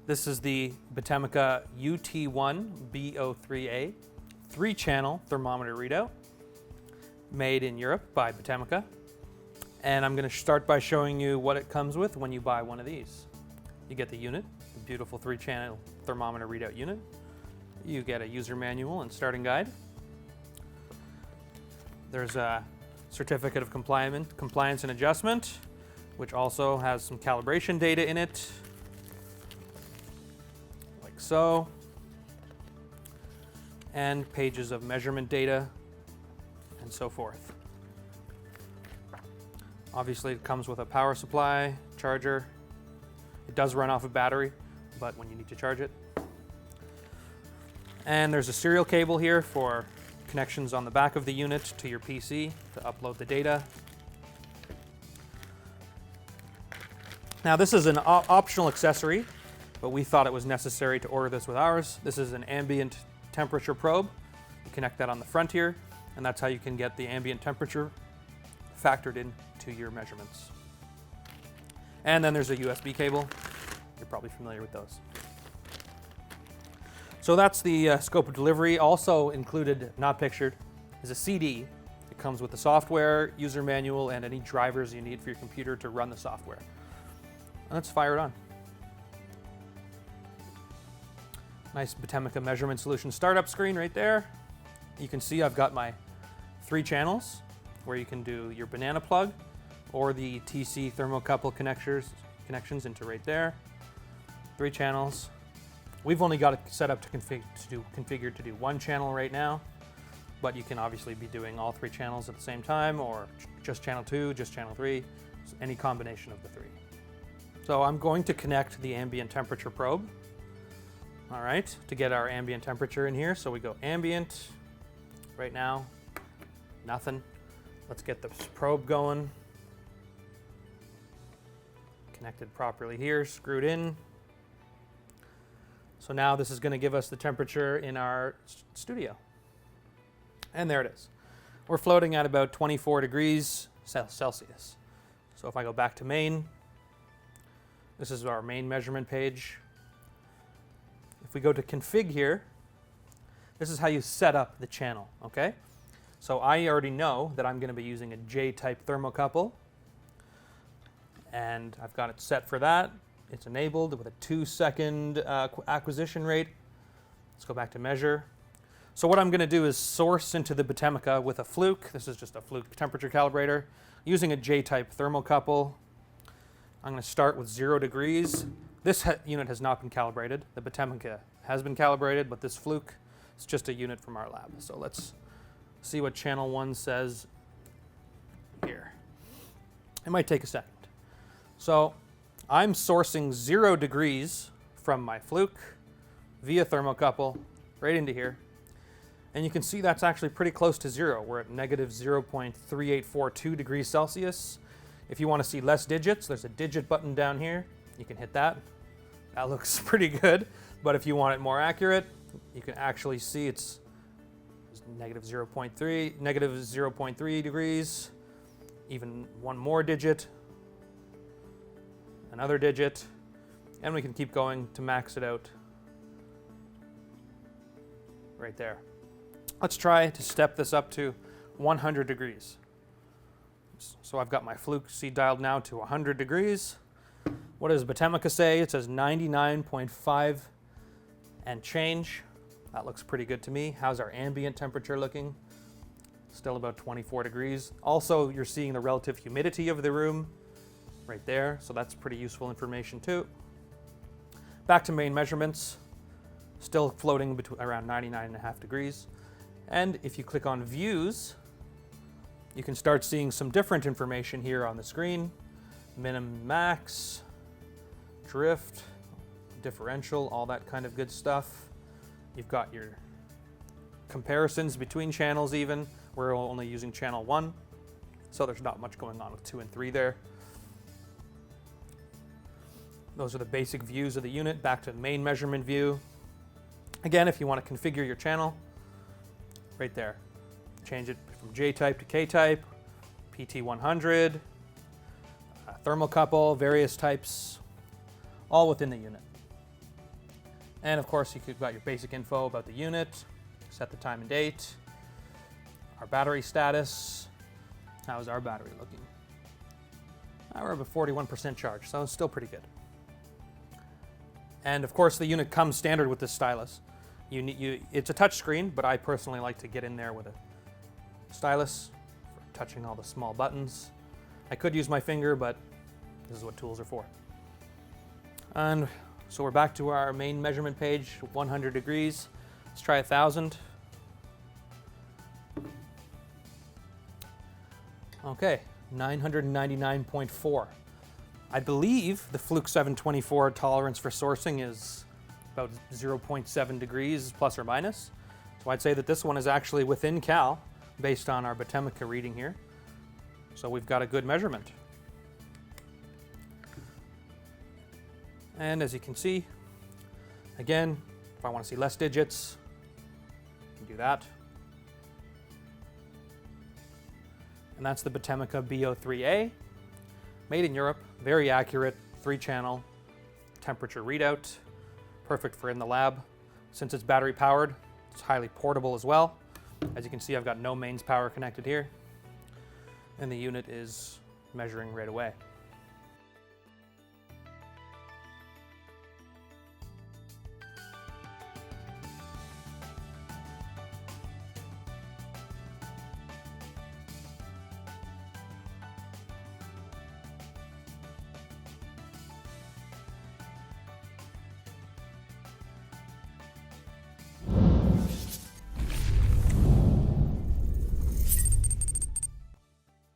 This is the Batemika UT1 B03A 3-channel thermometer readout, made in Europe by Batemika. And I'm going to start by showing you what it comes with when you buy one of these. You get the unit, the beautiful 3-channel thermometer readout unit. You get a user manual and starting guide. There's a certificate of compliance and adjustment, which also has some calibration data in it, like so, and pages of measurement data and so forth. Obviously, it comes with a power supply, charger. It does run off a battery, but when you need to charge it. And there's a serial cable here for connections on the back of the unit to your PC to upload the data. Now, this is an optional accessory, but we thought it was necessary to order this with ours. This is an ambient temperature probe. You connect that on the front here, and that's how you can get the ambient temperature factored into your measurements. And then there's a USB cable. You're probably familiar with those. So that's the scope of delivery. Also included, not pictured, is a CD. It comes with the software, user manual, and any drivers you need for your computer to run the software. Let's fire it on. Nice Batemika measurement solution startup screen right there. You can see I've got my 3 channels where you can do your banana plug or the TC thermocouple connections into right there. 3 channels. We've only got it set up to configured to do 1 channel right now, but you can obviously be doing all 3 channels at the same time, or just channel 2, just channel 3, any combination of the 3. So I'm going to connect the ambient temperature probe, all right, to get our ambient temperature in here. So we go ambient, right now, nothing. Let's get the probe going. Connected properly here, screwed in. So now this is going to give us the temperature in our studio. And there it is. We're floating at about 24 degrees Celsius. So if I go back to main, this is our main measurement page. If we go to config here, this is how you set up the channel, okay? So I already know that I'm going to be using a J-type thermocouple, and I've got it set for that. It's enabled with a 2-second acquisition rate. Let's go back to measure. So what I'm going to do is source into the Batemika with a Fluke. This is just a Fluke temperature calibrator. Using a J-type thermocouple, I'm going to start with 0 degrees. This unit has not been calibrated. The Batemika has been calibrated, but this Fluke is just a unit from our lab. So let's see what channel 1 says here. It might take a second. So I'm sourcing 0 degrees from my Fluke via thermocouple right into here. And you can see that's actually pretty close to 0. We're at negative 0.3842 degrees Celsius. If you want to see less digits, there's a digit button down here. You can hit that. That looks pretty good. But if you want it more accurate, you can actually see it's negative 0.3 degrees, even one more digit, another digit, and we can keep going to max it out right there. Let's try to step this up to 100 degrees. So I've got my Fluke C dialed now to 100 degrees. What does Batemika say? It says 99.5 and change. That looks pretty good to me. How's our ambient temperature looking? Still about 24 degrees. Also, you're seeing the relative humidity of the room right there, so that's pretty useful information too. Back to main measurements, still floating between around 99.5 degrees. And if you click on views, you can start seeing some different information here on the screen. Minimum, max, drift, differential, all that kind of good stuff. You've got your comparisons between channels even. We're only using channel 1, so there's not much going on with 2 and 3 there. Those are the basic views of the unit. Back to the main measurement view. Again, if you want to configure your channel, right there. Change it from J-type to K-type, PT100, thermocouple, various types, all within the unit. And of course, you've got your basic info about the unit, set the time and date, our battery status. How's our battery looking? We're about 41% charge, so it's still pretty good. And of course, the unit comes standard with this stylus. It's a touch screen, but I personally like to get in there with a stylus for touching all the small buttons. I could use my finger, but this is what tools are for. And so we're back to our main measurement page, 100 degrees. Let's try 1,000. Okay, 999.4. I believe the Fluke 724 tolerance for sourcing is about 0.7 degrees plus or minus. So I'd say that this one is actually within cal based on our Batemika reading here. So we've got a good measurement. And as you can see, again, if I want to see less digits, I can do that. And that's the Batemika B03A, made in Europe, very accurate, 3-channel temperature readout, perfect for in the lab. Since it's battery powered, it's highly portable as well. As you can see, I've got no mains power connected here, and the unit is measuring right away.